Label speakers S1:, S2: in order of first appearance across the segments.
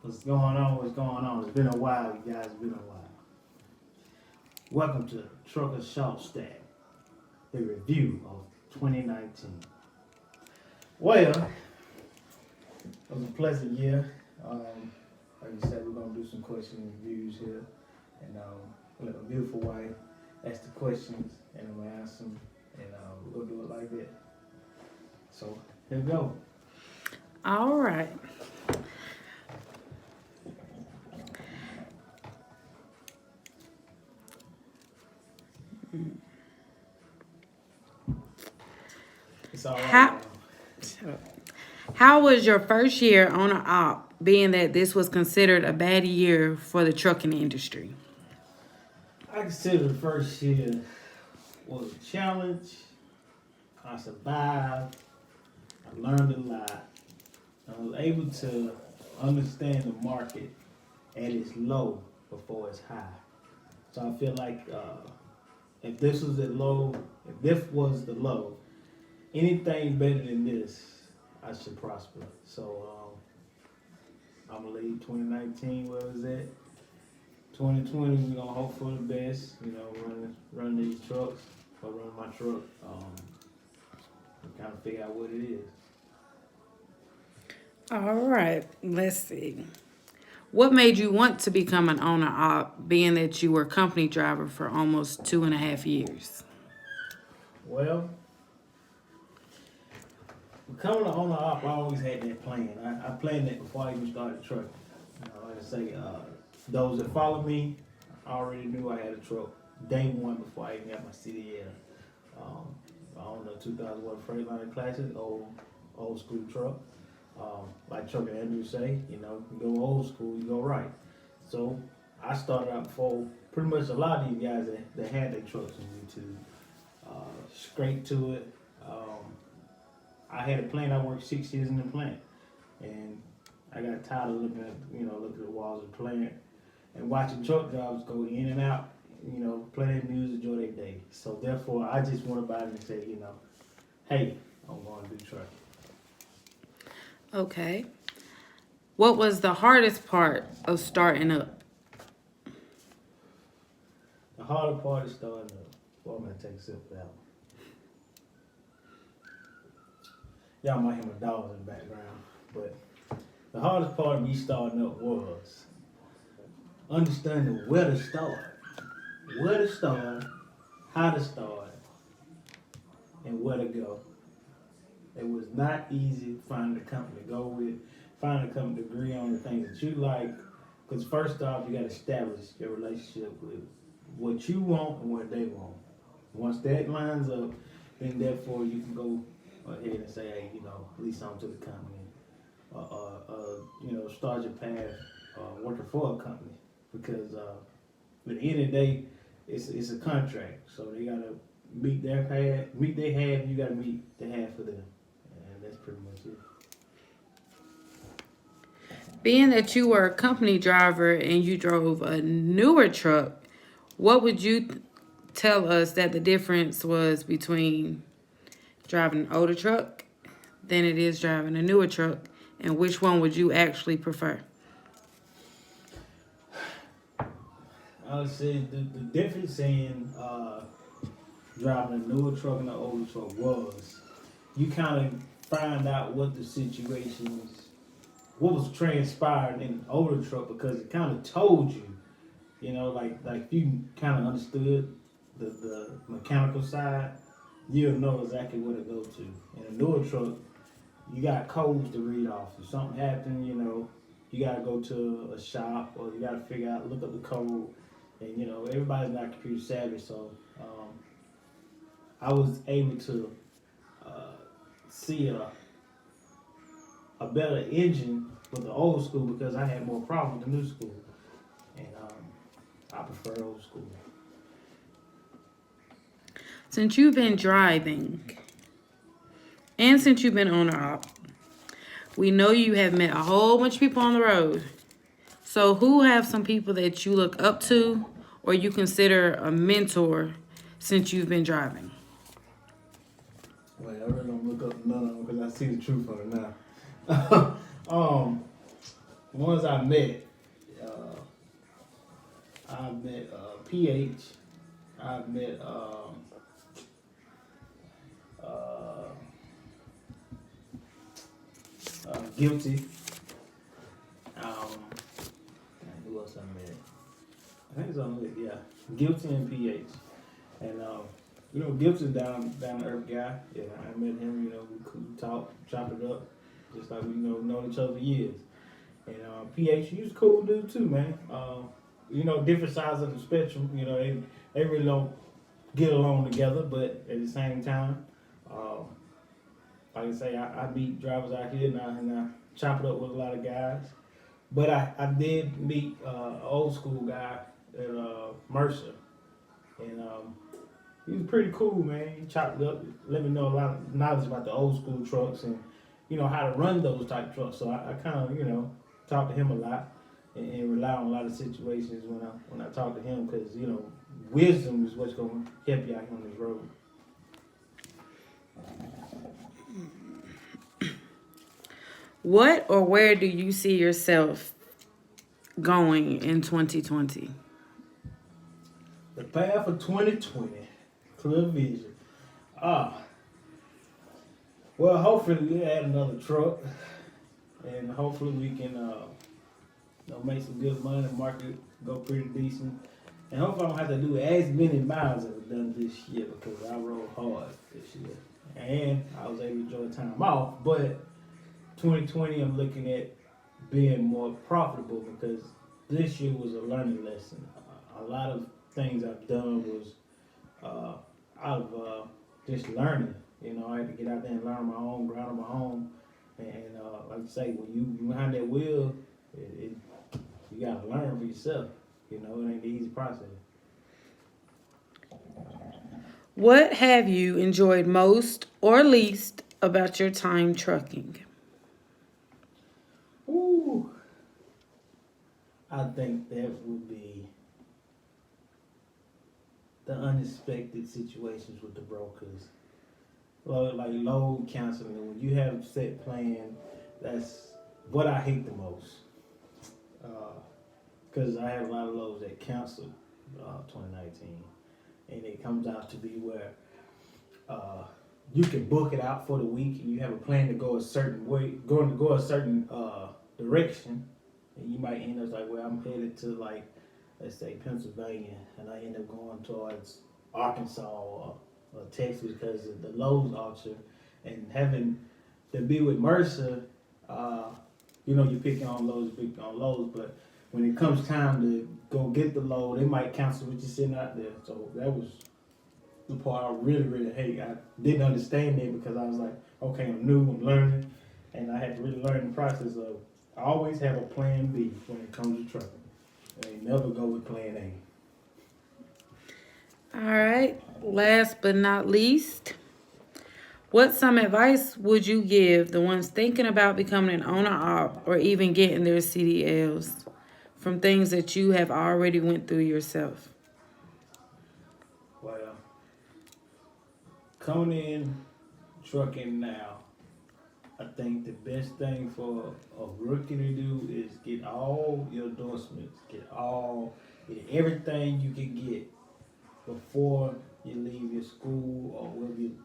S1: What's going on? What's going on? It's been a while, you guys. It's been a while. Welcome to Trucker Short Stack, the review of 2019. Well, it was a pleasant year. Like you said, we're going to do some question and reviews here. And we have a beautiful wife ask the questions, and I'm going to answer them. And we're going to do it like that. So, here we go.
S2: All right.
S1: It's all right.
S2: How, how was your first year on an op, being that this was considered a bad year for the trucking industry?
S1: I consider the first year was a challenge. I survived. I learned a lot. I was able to understand the market at its low before it's high. So I feel like if this was the low, if this was the low, anything better than this, I should prosper. So I'm gonna leave 2019 where it was at. 2020, we're gonna hope for the best. You know, run these trucks or run my truck. And kind of figure out what it is.
S2: All right. Let's see. What made you want to become an owner op, being that you were company driver for almost 2.5 years?
S1: Well, becoming an owner op, I always had that plan. I planned that before I even started trucking. Like I say, those that follow me, I already knew I had a truck day one before I even got my CDL. I owned a 2001 Freightliner Classic, old school truck. Like Trucker Andrew say, you go old school, you go right. So I started out before pretty much a lot of these guys that had their trucks on YouTube. Straight to it. I had a plant. I worked 6 years in the plant, and I got tired of looking at the walls of the plant and watching truck drivers go in and out. Play their music, enjoy their day. So therefore, I just went about it and said, hey, I'm going to do trucking.
S2: Okay. What was the hardest part of starting up?
S1: The harder part is starting up. Well, I'm gonna take a sip of that one. Y'all might hear my dogs in the background, but the hardest part of me starting up was understanding where to start, how to start, and where to go. It was not easy finding a company to go with, finding a company to agree on the things that you like. Because first off, you got to establish your relationship with what you want and what they want. Once that lines up, then therefore you can go ahead and say, hey, lease on to the company, start your path working for a company. Because at the end of the day, it's a contract, so they gotta meet their half, and you gotta meet the half of them, and that's pretty much it.
S2: Being that you were a company driver and you drove a newer truck, what would you tell us that the difference was between driving an older truck than it is driving a newer truck, and which one would you actually prefer?
S1: I would say the difference in driving a newer truck and an older truck was you kind of find out what the situations, what was transpiring in an older truck because it kind of told you, like you kind of understood the mechanical side, you'll know exactly where to go to. In a newer truck, you got codes to read off. If something happened, you gotta go to a shop or you gotta look up the code. And everybody's not computer savvy, so I was able to see a better engine with the old school because I had more problems with the new school, and I prefer old school.
S2: Since you've been driving and since you've been on op, we know you have met a whole bunch of people on the road. So who have some people that you look up to or you consider a mentor since you've been driving?
S1: Wait, I really don't look up to none of them because I see the truth of it now. ones I met, PH. I met uh, Guilty. Who else I met? I think it's on yeah, Guilty and PH. And Guilty's down to earth guy. Yeah, I met him. We talk, chop it up, just like we known each other for years. And PH, he was a cool dude too, man. Different sides of the spectrum. They really don't get along together, but at the same time, like I say, I meet drivers out here and I chop it up with a lot of guys. But I did meet an old school guy at Mercer, and he was pretty cool, man. He chopped it up, let me know a lot of knowledge about the old school trucks and how to run those type trucks. So I kind of talk to him a lot and rely on a lot of situations when I talk to him because wisdom is what's going to help you out here on this road.
S2: What or where do you see yourself going in 2020?
S1: The path for 2020, clear vision. Well, hopefully we add another truck, and hopefully we can make some good money. The market go pretty decent, and hopefully I don't have to do as many miles as I've done this year because I rode hard this year, and I was able to enjoy time off. But 2020, I'm looking at being more profitable because this year was a learning lesson. A lot of things I've done was out of just learning. I had to get out there and learn on my own, grind on my own. And like I say, when you behind that wheel, you got to learn for yourself. It ain't the easy process.
S2: What have you enjoyed most or least about your time trucking?
S1: Ooh, I think that would be the unexpected situations with the brokers. Like load canceling. When you have set plan, that's what I hate the most. Because I have a lot of loads that canceled 2019. And it comes out to be where you can book it out for the week and you have a plan to go a certain way, go a certain direction, and you might end up like, well, I'm headed to like, let's say Pennsylvania, and I end up going towards Arkansas or Texas because of the Lowe's auction, and having to be with Mercer, you're picking on Lowe's, but when it comes time to go get the load, they might cancel what you're sitting out there. So that was the part I really, really hate. I didn't understand it because I was like, okay, I'm new, I'm learning, and I had to really learn the process of I always have a plan B when it comes to trucking. I never go with plan A.
S2: All right. Last but not least, what's some advice would you give the ones thinking about becoming an owner-op or even getting their CDLs from things that you have already went through yourself?
S1: Well, coming in trucking now, I think the best thing for a rookie to do is get all your endorsements, get everything you can get before you leave your school or wherever you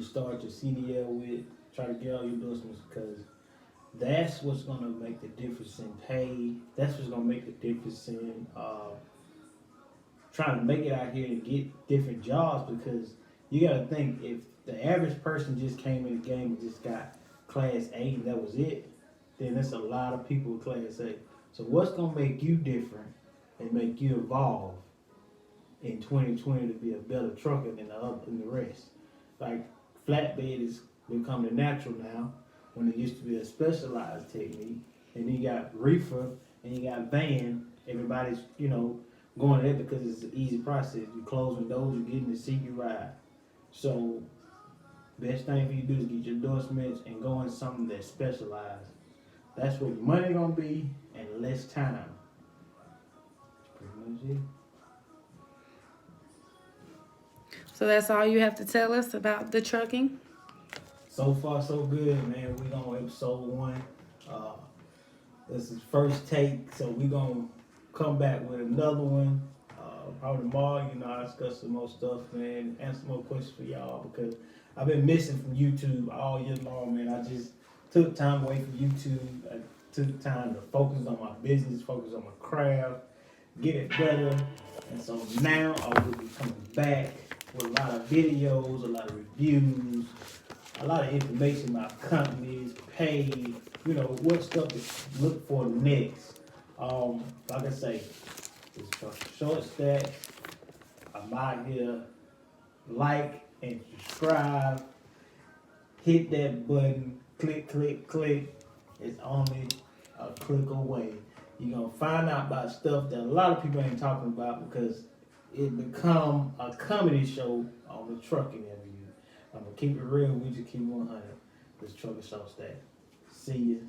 S1: start your CDL with. Try to get all your endorsements because that's what's going to make the difference in pay. That's what's going to make the difference in trying to make it out here and get different jobs because you got to think if the average person just came in the game and just got Class A and that was it, then there's a lot of people with Class A. So what's going to make you different and make you evolve in 2020 to be a better trucker than the rest? Like flatbed is becoming natural now when it used to be a specialized technique. And you got reefer and you got van. Everybody's, going there because it's an easy process. You closing doors, you get in the seat, you ride. So best thing for you to do is get your endorsements and go in something that's specialized. That's where your money gonna be and less time. That's pretty much it.
S2: So that's all you have to tell us about the trucking?
S1: So far, so good, man. We on episode 1. This is first take, so we gonna come back with another one. Probably tomorrow, you know, I'll discuss some more stuff, man, answer more questions for y'all because I've been missing from YouTube all year long, man. I just took time away from YouTube. I took time to focus on my business, focus on my craft, get it better. And so now I will be coming back with a lot of videos, a lot of reviews, a lot of information about companies, pay, you know, what stuff to look for next. Like I say, it's short stacks. I'm out here. Like and subscribe. Hit that button. Click, click, click. It's only a click away. You're gonna find out about stuff that a lot of people ain't talking about because it become a comedy show on the trucking interview. I'm gonna keep it real. We just keep 100. This trucker show stack. See you.